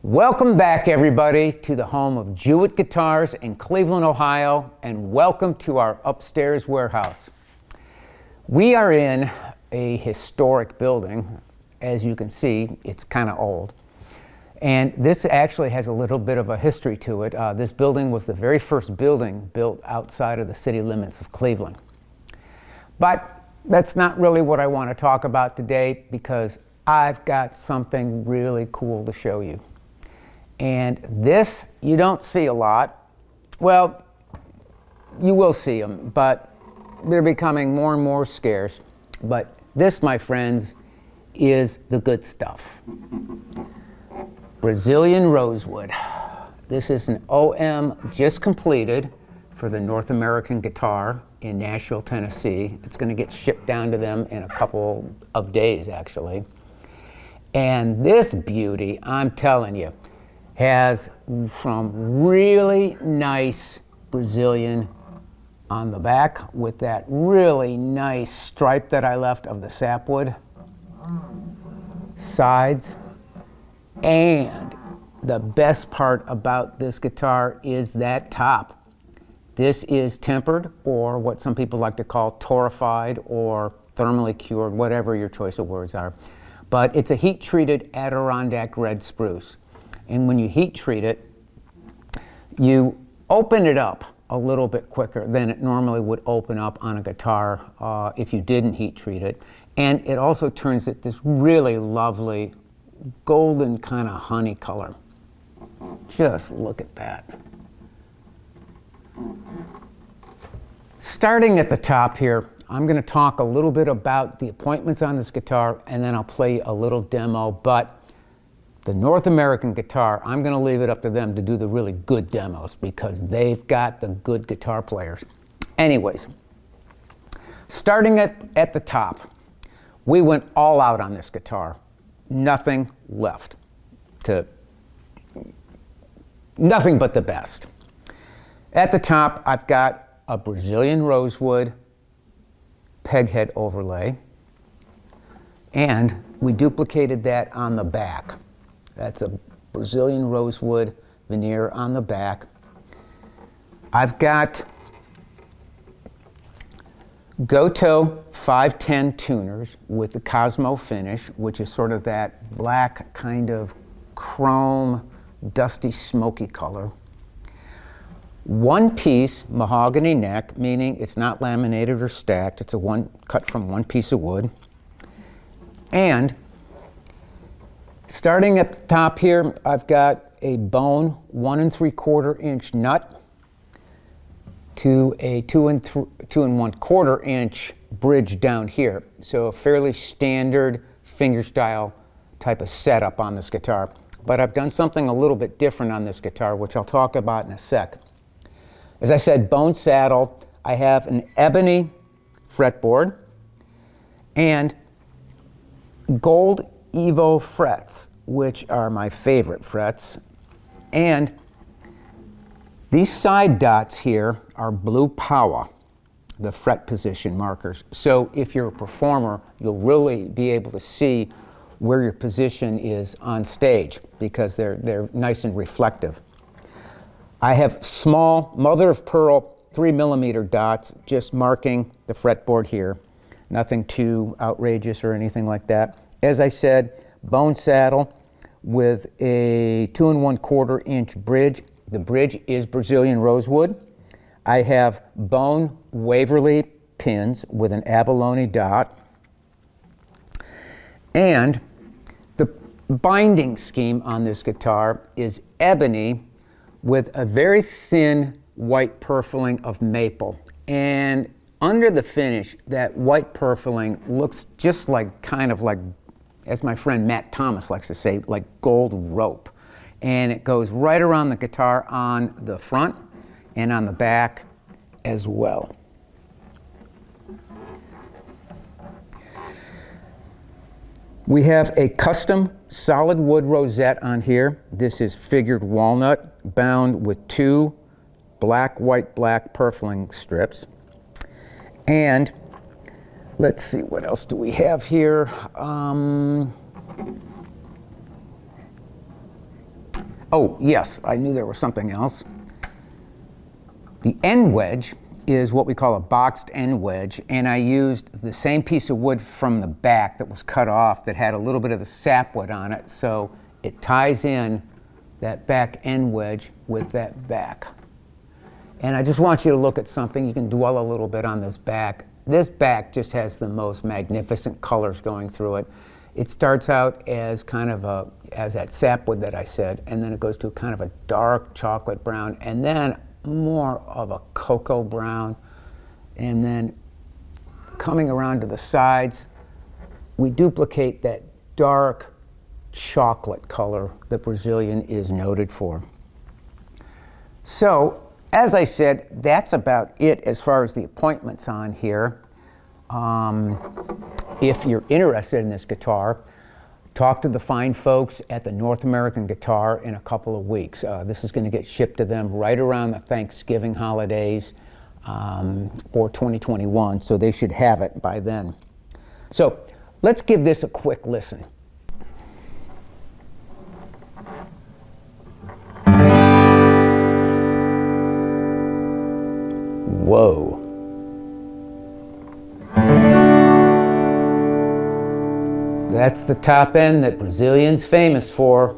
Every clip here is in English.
Welcome back, everybody, to the home of Jewitt Guitars in Cleveland, Ohio, and welcome to our upstairs warehouse. We are in a historic building. As you can see, it's kind of old. And this actually has a little bit of a history to it. This building was the very first building built outside of the city limits of Cleveland. But that's not really what I want to talk about today, because I've got something really cool to show you. And this you don't see a lot. Well, you will see them, but they're becoming more and more scarce. But this, my friends, is the good stuff. Brazilian rosewood. This is an OM just completed for the North American Guitar in Nashville, Tennessee. It's going to get shipped down to them in a couple of days, actually. And this beauty, I'm telling you, has some really nice Brazilian on the back with that really nice stripe that I left of the sapwood. Sides. And the best part about this guitar is that top. This is tempered, or what some people like to call torrefied or thermally cured, whatever your choice of words are. But it's a heat-treated Adirondack red spruce. And when you heat treat it, you open it up a little bit quicker than it normally would open up on a guitar if you didn't heat treat it. And it also turns it this really lovely golden kind of honey color. Just look at that. Starting at the top here, I'm going to talk a little bit about the appointments on this guitar, and then I'll play a little demo. But the North American Guitar, I'm going to leave it up to them to do the really good demos, because they've got the good guitar players. Anyways, starting at the top, we went all out on this guitar. Nothing left. Nothing but the best. At the top, I've got a Brazilian rosewood peghead overlay, and we duplicated that on the back. That's a Brazilian rosewood veneer on the back. I've got Goto 510 tuners with the Cosmo finish, which is sort of that black kind of chrome, dusty, smoky color. One piece mahogany neck, meaning it's not laminated or stacked. It's cut from one piece of wood. And starting at the top here, I've got a bone 1 3/4 inch nut to a 2 1/4 inch bridge down here. So a fairly standard fingerstyle type of setup on this guitar. But I've done something a little bit different on this guitar, which I'll talk about in a sec. As I said, bone saddle. I have an ebony fretboard and gold Evo frets, which are my favorite frets. And these side dots here are blue power, the fret position markers. So if you're a performer, you'll really be able to see where your position is on stage, because they're nice and reflective. I have small mother of pearl 3mm dots just marking the fretboard here. Nothing too outrageous or anything like that. As I said, bone saddle with a 2 1/4 inch bridge. The bridge is Brazilian rosewood. I have bone Waverly pins with an abalone dot. And the binding scheme on this guitar is ebony with a very thin white purfling of maple. And under the finish, that white purfling looks just like, kind of like, as my friend Matt Thomas likes to say, like gold rope. And it goes right around the guitar on the front and on the back as well. We have a custom solid wood rosette on here. This is figured walnut bound with 2 black, white, black purfling strips. And let's see, what else do we have here? Oh, yes, I knew there was something else. The end wedge is what we call a boxed end wedge, and I used the same piece of wood from the back that was cut off that had a little bit of the sapwood on it, so it ties in that back end wedge with that back. And I just want you to look at something. You can dwell a little bit on this back. This back just has the most magnificent colors going through it. It starts out as kind of as that sapwood that I said, and then it goes to kind of a dark chocolate brown, and then more of a cocoa brown, and then coming around to the sides, we duplicate that dark chocolate color that Brazilian is noted for. So, as I said, that's about it as far as the appointments on here. If you're interested in this guitar, talk to the fine folks at the North American Guitar in a couple of weeks. This is going to get shipped to them right around the Thanksgiving holidays for 2021, so they should have it by then. So let's give this a quick listen. Whoa. That's the top end that Brazilian's famous for.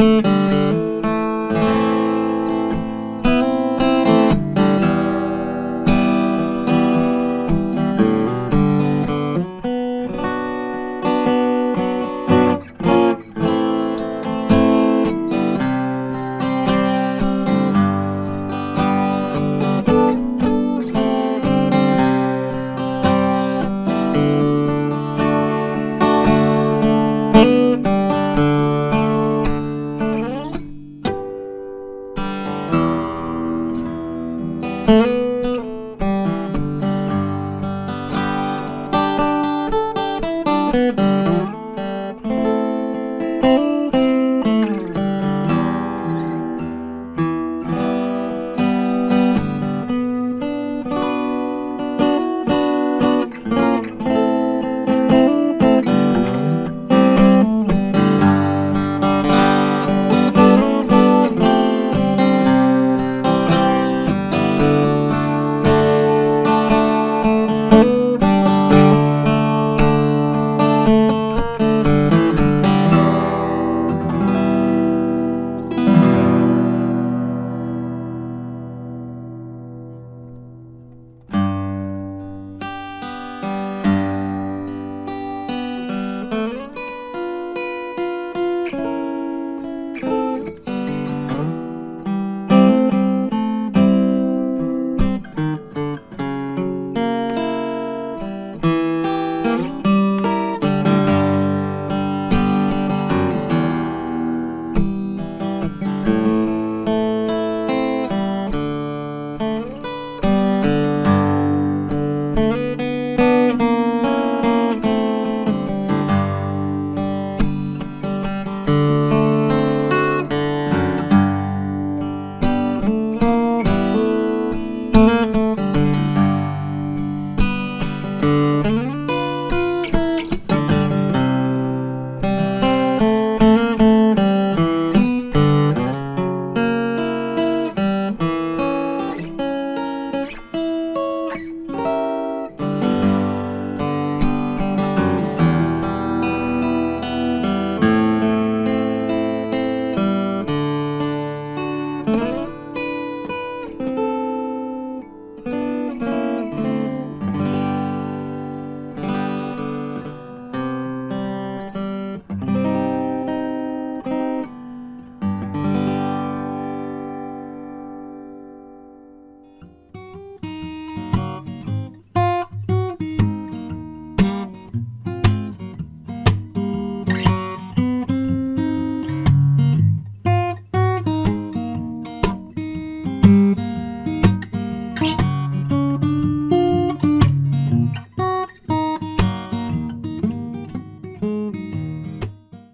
Bye.